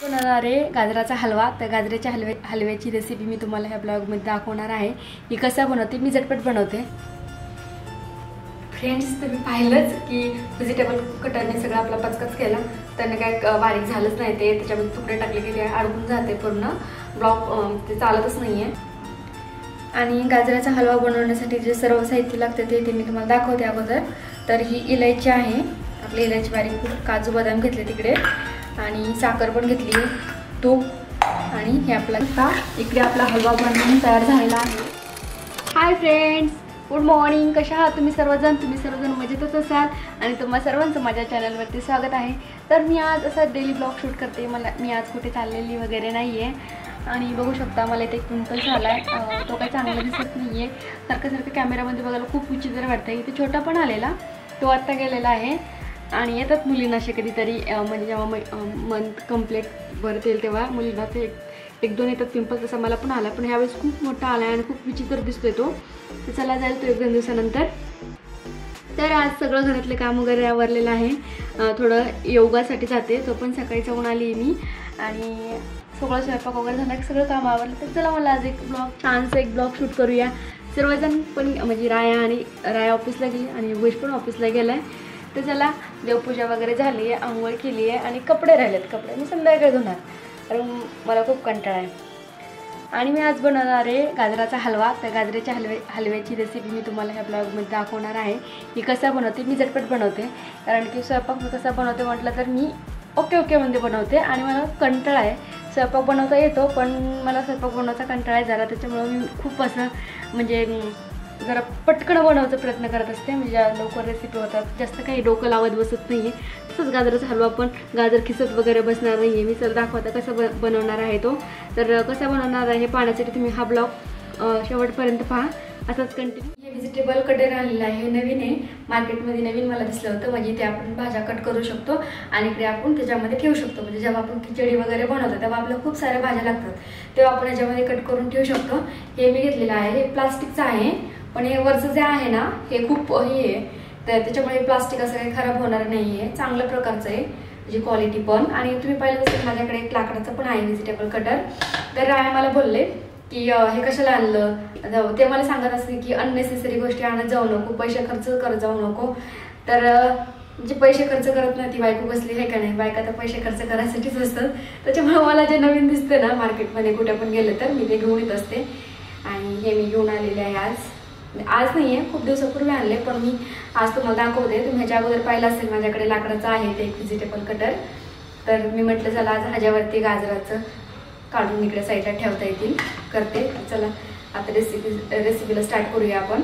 बनवणार आहे गाजराचा हलवा। तर गाजराच्या हलव्याची रेसिपी मी तुम्हाला ह्या ब्लॉगमध्ये दाखवणार आहे। ही कसा बनवते मी झटपट बनवते। फ्रेंड्स, तुम्ही पाहिलंच की व्हेजिटेबल कटरने सगळं आपला पचकच केला, त्याने काय बारीक झालंच नाही, ते त्याच्यामध्ये तुकडे टाकले की ते अडकून जाते, पूर्ण ब्लॉग ते चालतच नाहीये। आणि गाजराचा हलवा बनवण्यासाठी जे सर्व साहित्य लागते ते मी तुम्हाला दाखवते अगोदर। तर ही इलायची आहे, आपली इलायची बारीक, काजू बदाम घेतले तिकडे, आणि साखर पण घेतली, तूप, आणि हे आपला इकडे आपला हलवा बनवून तयार झालेला आहे। हाय फ्रेंड्स, गुड मॉर्निंग, कशा आहात तुम्ही सर्वजण? तुम्ही सर्वजण मजेतच असाल आणि तुम्हा सर्वांचं माझ्या चॅनलवरती स्वागत आहे। तर मी आज असा डेली ब्लॉग शूट करते। मी आज कुठे चाललेली वगैरे नाही आहे, आणि बघू शकता मला इथे एक पिंपल झाला आहे, तो काही चांगला दिसत नाही आहे, सारखं कॅमेरामध्ये बघायला खूप विचित्र वाटतं। इथे छोटा पण आलेला, तो आत्ता गेलेला आहे, आणि येतात मुलींना असे कधीतरी, म्हणजे जेव्हा मंथ कंप्लीट भरतील तेव्हा मुलींना ते एक दोन येतात पिंपल, तसा मला पण आला, पण ह्यावेळेस खूप मोठा आला आहे आणि खूप विचित्र दिसतोय तो। तर चला जाईल तो 1-2 दिवसानंतर। तर आज सगळं घरातले काम वगैरे आवरलेलं आहे, थोडं योगासाठी जाते, तो पण सकाळी जाऊन आली मी, आणि सगळं स्वयंपाक वगैरे झाला, सगळं काम आवरलं। तर चला मला आज एक छानसं एक ब्लॉग शूट करूया। सर्वजण पण, म्हणजे राया ऑफिसला गेली आणि योगेश पण ऑफिसला गेला आहे। तर चला, देवपूजा वगैरे झाली आहे, आंघोळ केली आहे, आणि कपडे राहिलेत, कपडे मी संध्याकाळी धुणार, कारण मला खूप कंटाळा आहे। आणि मी आज बनवणार आहे गाजराचा हलवा। तर गाजराच्या हलव्याची रेसिपी मी तुम्हाला ह्या ब्लॉगमध्ये दाखवणार आहे। ही कसा बनवते मी झटपट बनवते, कारण की स्वयंपाक मी कसा बनवते म्हटलं तर मी ओके म्हणजे बनवते, आणि मला कंटाळा आहे। स्वयंपाक बनवता येतो, पण मला स्वयंपाक बनवता कंटाळा आहे जरा, त्याच्यामुळं मी खूप असं म्हणजे जरा पटकन बनवायचा प्रयत्न करत असते, म्हणजे लवकर रेसिपी होतात, जास्त काही डोकं लावत बसत नाही आहे। तसंच गाजराचा हलवा पण गाजर खिसत वगैरे बसणार नाही आहे मी। चल दाखवता कसं बनवणार आहे तो। तर कसा बनवणार आहे पाहण्यासाठी तुम्ही हा ब्लॉग शेवटपर्यंत पहा, असाच कंटिन्यू। हे व्हेजिटेबल कटर आणलेलं आहे, हे नवीन आहे, मार्केटमध्ये नवीन मला दिसलं होतं, म्हणजे इथे आपण भाज्या कट करू शकतो आणि इकडे आपण त्याच्यामध्ये ठेवू शकतो, म्हणजे जेव्हा आपण खिचडी वगैरे बनवतो तेव्हा आपल्याला खूप साऱ्या भाज्या लागतात, तेव्हा आपण याच्यामध्ये कट करून ठेवू शकतो। हे मी घेतलेलं आहे, हे प्लास्टिकचं आहे, पण हे वरचं जे आहे ना हे खूप हे आहे, तर त्याच्यामुळे प्लास्टिक असं काही खराब होणार नाही आहे, चांगल्या प्रकारचं आहे, म्हणजे क्वालिटी पण। आणि तुम्ही पाहिलं असेल माझ्याकडे एक लाकडाचं पण आहे व्हेजिटेबल कटर। तर राय मला बोलले की हे कशाला आणलं, ते मला सांगत असते की अननेसेसरी गोष्टी आणत जाऊ नको, पैसे खर्च करत जाऊ नको। तर जे पैसे खर्च करत नाही ती बायको कसली आहे का नाही, बायका तर पैसे खर्च करायसाठीच असतात, त्याच्यामुळे मला जे नवीन दिसते ना मार्केटमध्ये कुठे पण गेले तर मी ते घेऊन येत असते। आणि हे मी घेऊन आलेले आहे आज नाही आहे, खूप दिवसापूर्वी आणले, पण मी आज तुम्हाला दाखवते। तुम्ही ह्याच्या अगोदर पाहिलं असेल माझ्याकडे लाकडाचं आहे ते एक व्हेजिटेबल कटर। तर मी म्हटलं चला आज ह्याच्यावरती गाजराचं काढून इकडे साईडला ठेवता येतील करते। चला आता रेसिपीला स्टार्ट करूया आपण।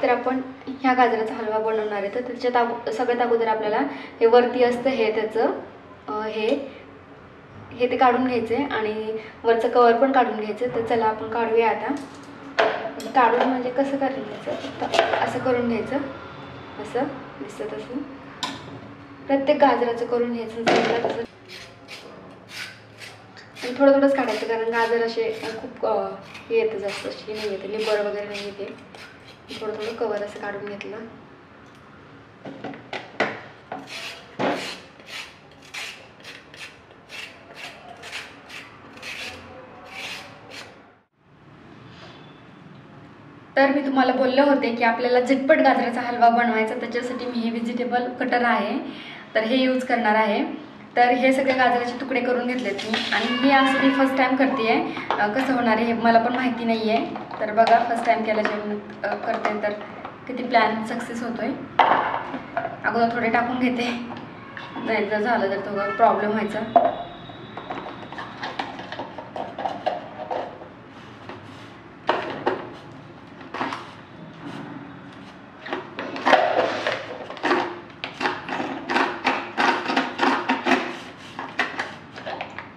तर आपण ह्या गाजराचा हलवा बनवणार आहे, तर त्याच्यात सगळ्यात अगोदर आपल्याला हे वरती असतं हे त्याचं हे ते काढून घ्यायचे, आणि वरचं कवर पण काढून घ्यायचं। तर चला आपण काढूया आता। काढून म्हणजे कसं करून घ्यायचं, असं करून घ्यायचं, असं दिसतं तसं प्रत्येक गाजराचं करून घ्यायचं तसं, आणि थोडंच काढायचं, कारण गाजर असे खूप हे येतं, जास्त अशी नाही येते, लिंबर वगैरे नाही येते, थोडं कवर असं काढून घेतलं। तर मी तुम्हाला बोलले होते की आपल्याला झटपट गाजराचा हलवा बनवायचा, त्याच्यासाठी मी हे व्हेजिटेबल कटर आहे तर हे यूज करणार आहे। तर हे सगळे गाजराचे तुकडे करून घेतलेत मी, आणि हे असं मी फर्स्ट टाइम करते आहे, कसं होणार आहे हे मला पण माहिती नाही आहे। तर बघा, फर्स्ट टाइम केल्याच्या करते तर किती प्लॅन सक्सेस होतोय। अगोदर थोडे टाकून घेते, नाही जर झालं तर थोडं प्रॉब्लेम व्हायचा।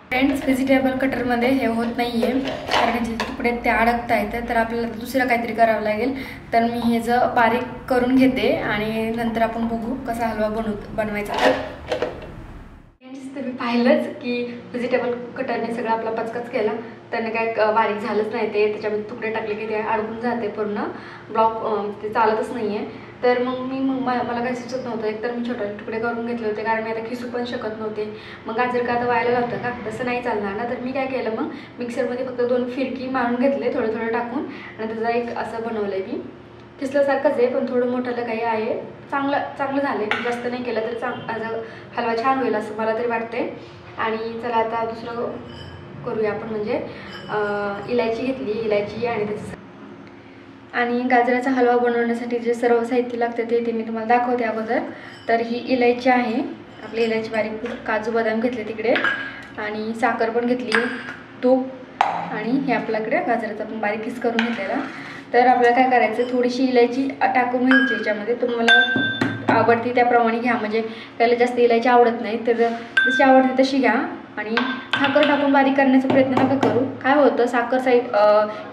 फ्रेंड्स, व्हेजिटेबल कटरमध्ये हे होत नाही आहे, कारण जे तुकडे ते अडकत आहेत, तर आपल्याला दुसरं काहीतरी करावं लागेल। तर मी हे बारीक करून घेते, आणि नंतर आपण बघू कसा हलवा बनवायचा। फ्रेंड्स, तुम्ही पाहिलंच की व्हेजिटेबल कटरने सगळं आपला पचकच केला, त्याने काय बारीक झालंच नाही, ते त्याच्यामध्ये तुकडे टाकले की ते अडकून जाते, पूर्ण ब्लॉक ते चालतच नाही आहे। तर मग मला काही सुचत नव्हतं. एकतर मी छोटे तुकडे करून घेतले होते कारण मी आता खिसू पण शकत नव्हते. मग गाजर का आता व्हायला लावतं का, तसं नाही चालणार ना. तर मी काय केलं, मग मिक्सरमध्ये फक्त 2 फिरकी मारून घेतले थोडं थोडं टाकून, आणि त्याचा एक असं बनवलं आहे मी. खिसल्यासारखंच आहे पण थोडं मोठं काही आहे. चांगलं झालं आहे. जास्त नाही केलं तर माझा हलवा छान होईल असं मला तरी वाटते. आणि चला आता दुसरं करूया आपण, म्हणजे इलायची घेतली, इलायची आणि त्याचं आणि गाजराचा हलवा बनवण्यासाठी जे सर्व साहित्य लागतं ते मी तुम्हाला दाखवते अगोदर. तर ही इलायची आहे, आपली इलायची बारीक, काजू बदाम घेतले तिकडे, आणि साखर पण घेतली, तूप, आणि हे आपल्याकडे गाजराचा पण बारीक किस करून घेतलेला. तर आपल्याला काय करायचं, थोडीशी इलायची टाकून घ्यायची याच्यामध्ये. तुम्हाला आवडती त्याप्रमाणे घ्या, म्हणजे त्याला जास्त इलायची आवडत नाही, तर जशी आवडते तशी घ्या. आणि साखर टाकून बारीक करण्याचा प्रयत्न नका करू. काय होतं, साखर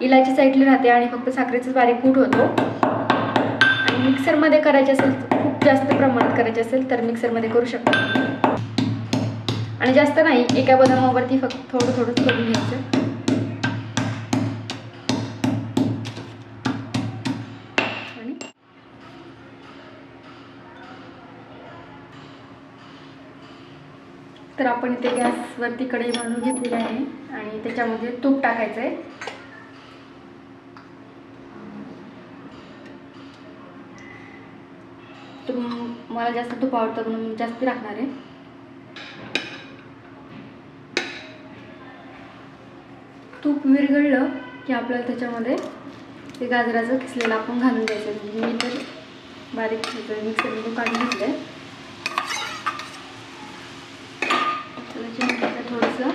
इलायची साईडली राहते आणि फक्त साखरेचाच बारीक कूट होतो. आणि मिक्सरमध्ये करायचे असेल, खूप जास्त प्रमाणात करायचे असेल तर मिक्सरमध्ये करू शकता. आणि जास्त नाही, एका बदामावरती फक्त थोडं थोडंच करून घ्यायचं. तर आपण इथे गॅसवरती कढई बांधून घेतलेली आहे आणि त्याच्यामध्ये तूप टाकायचं आहे. मला जास्त तूप आवडतं म्हणून मी जास्त टाकणार आहे. तूप विरघळलं की आपल्याला त्याच्यामध्ये ते गाजराचं किसलेलं आपण घालून द्यायचं. मी तर बारीक मिक्सरमधून काढून घेतलंय. थोडंसं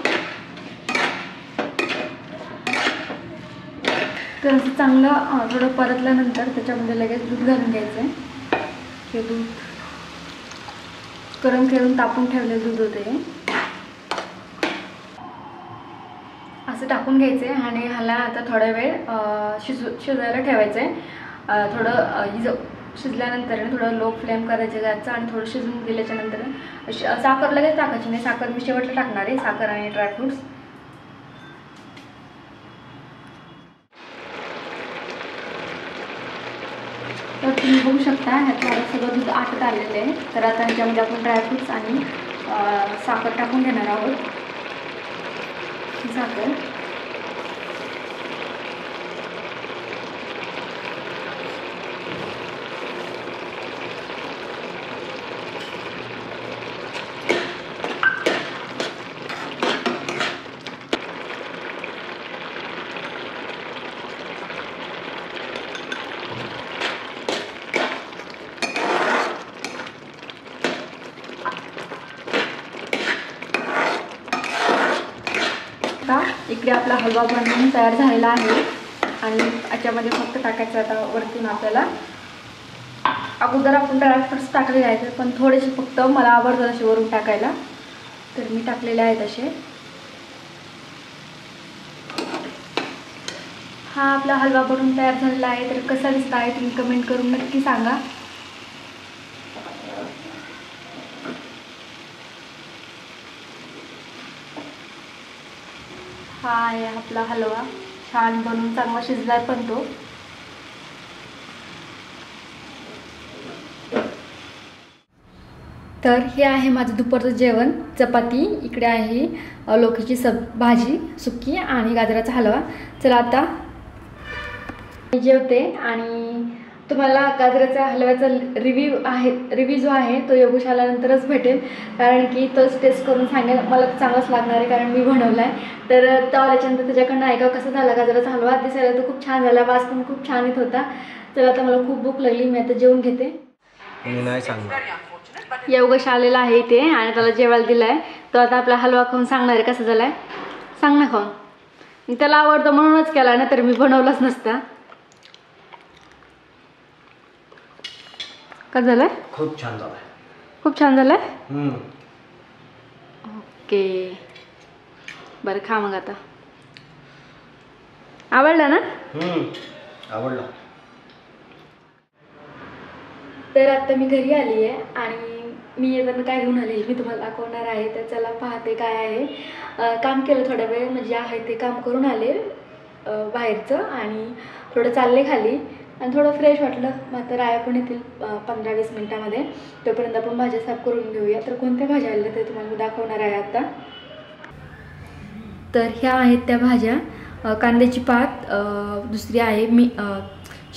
तर असं चांगलं थोडं परतल्यानंतर त्याच्यामध्ये लगेच दूध घालून घ्यायचं आहे. हे दूध गरम करून तापून ठेवलेलं दूध होते, असं टाकून घ्यायचं आहे. आणि ह्याला आता थोडा वेळ शिजायला ठेवायचं आहे. थोडं शिजल्यानंतर थोडं लो फ्लेम करायचं गॅसचं, आणि थोडं शिजून गेल्याच्या नंतर साखर लगेच टाकायची नाही, साखर मी शेवटला टाकणार आहे, साखर आणि ड्रायफ्रुट्स. तर तुम्ही बघू शकता ह्याच्यावर सगळं दूध आटत आलेलं आहे. तर आता ह्याच्यामध्ये आपण ड्रायफ्रुट्स आणि साखर टाकून घेणार आहोत. साखर इकडे आपला हलवा बनवून तयार झालेला आहे. आणि याच्यामध्ये फक्त टाकायचं आता वरतून आपल्याला. अगोदर आपण ड्रायफ्रुट्स टाकलेले आहेत पण थोडेसे फक्त मला आवडतात असे वरून टाकायला, तर मी टाकलेले आहेत असे. हा आपला हलवा बनवून तयार झालेला आहे. तर कसा दिसला आहे तुम्ही कमेंट करून नक्की सांगा. हा आहे आपला हलवा, छान बनवून चांगला शिजलाय पण तो. तर हे आहे माझं दुपारचं जेवण. चपाती, इकडे आहे लौकीची भाजी सुकी आणि गाजराचा हलवा. चला आता जेवते आणि तुम्हाला गाजराच्या हलव्याचा रिव्ह्यू जो आहे तो योगेश आल्यानंतरच भेटेल, कारण की तोच टेस्ट करून सांगेल. मला चांगलाच लागणार आहे कारण मी बनवला आहे. तर तो आल्याच्यानंतर त्याच्याकडनं ऐकावं कसा झाला गाजराचा हलवा. दिसायला तो खूप छान झाला, वास पण खूप छान येत होता. तर आता मला खूप भूक लागली, मी आता जेवून घेते. नाही सांगणार. योगेश आलेला आहे इथे आणि त्याला जेवायला दिलाय. तो आता आपला हलवा खाऊन सांगणार आहे कसा झालाय. सांग ना खाऊन. त्याला आवडतं म्हणूनच केला, ना तर मी बनवलाच नसता. कसं झालंय? खूप छान झालंय. खूप छान झालंय. ओके, बरं खा मग आता. आवडला ना? आवडला. तर आता मी घरी आली आहे आणि मी येताना काय घेऊन आले मी तुम्हाला दाखवणार आहे. तर चला पाहते काय आहे. काम केलं थोडा वेळ, म्हणजे आहे ते काम करून आले बाहेरचं, आणि थोडं चालले खाली. आणि थोडं फ्रेश वाटलं. मग आता राया पण येतील 15-20 मिनटामध्ये. तोपर्यंत आपण भाज्या साफ करून घेऊया. तर कोणत्या भाज्या आल्या ते तुम्हाला मी दाखवणार आहे आता. तर ह्या आहेत त्या भाज्या. कांद्याची पात, दुसरी आहे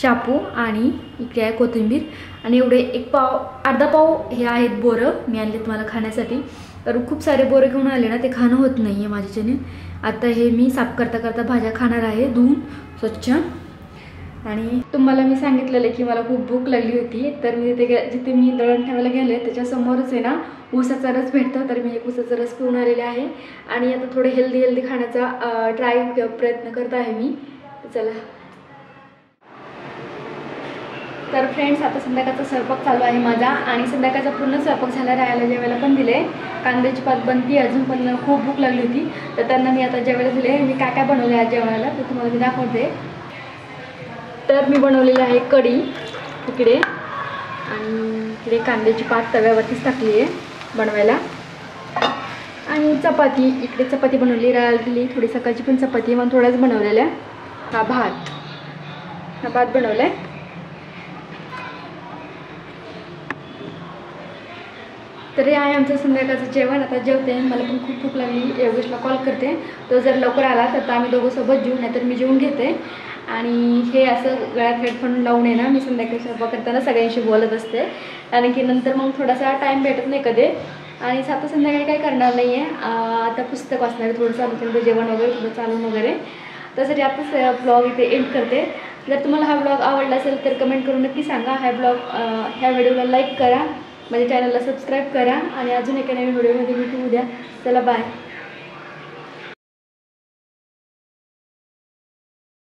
शापू आणि इकडे आहे कोथिंबीर. आणि एवढे अर्धा पाव हे आहेत बोरं मी आणले तुम्हाला खाण्यासाठी. तर खूप सारे बोरं घेऊन आले ना, ते खाणं होत नाही आहे माझ्याच्याने. आता हे मी साफ करता करता भाज्या खाणार आहे धुवून स्वच्छ. आणि तुम्हाला मी सांगितलेलं की मला खूप भूक लागली होती. तर मी जिथे मी दळण ठेवायला गेले त्याच्यासमोरच आहे ना ऊसाचा रस भेटतो. तर मी एक ऊसाचा रस पिऊन आलेले आहे. आणि आता थोडे हेल्दी खाण्याचा प्रयत्न करत आहे मी. चला. तर फ्रेंड्स, आता संध्याकाळचा स्वयंपाक चालू आहे माझा. आणि संध्याकाळचा पूर्ण स्वयंपाक झाला. राहायला जेवायला पण दिले. कांद्याची पात बनती अजून, पण खूप भूक लागली होती. तर त्यांना मी आता जेवायला दिले. मी काय काय बनवले आज जेवायला ते तुम्हाला मी दाखवते. तर मी बनवलेली आहे कढी इकडे. आणि इकडे कांद्याची पात तव्यावरतीच टाकली आहे बनवायला. आणि चपाती, इकडे चपाती बनवली, राहायला दिली. थोडी सकाळची पण चपाती मग थोड्याच बनवलेल्या. हा भात बनवला आहे. तर हे आहे आमचं संध्याकाळचं जेवण. आता जेवते. मला पण खूप भूक लागली. योगेशला कॉल करते. तो जर लवकर आला तर आम्ही दोघं सोबत जेवू, नाहीतर मी जेवून घेते. आणि हे असं गळ्यात हेडफोन लावून आहे ना, मी संध्याकाळी स्वयंपाक करताना सगळ्यांशी बोलत असते. कारण की नंतर मग थोडासा टाईम भेटत नाही कधी. आणि आता संध्याकाळी काय करणार नाही आहे. आता पुस्तक वाचणार थोडंसं, आमच्याकडे जेवण वगैरे थोडं चालून वगैरे. त्यासाठी आताच ब्लॉग इथे एंड करते. जर तुम्हाला हा ब्लॉग आवडला असेल तर कमेंट करून नक्की सांगा. ह्या व्हिडिओला लाईक करा, माझ्या चॅनलला सबस्क्राईब करा. आणि अजून एका नवीन व्हिडिओमध्ये भेटू उद्या. चला बाय.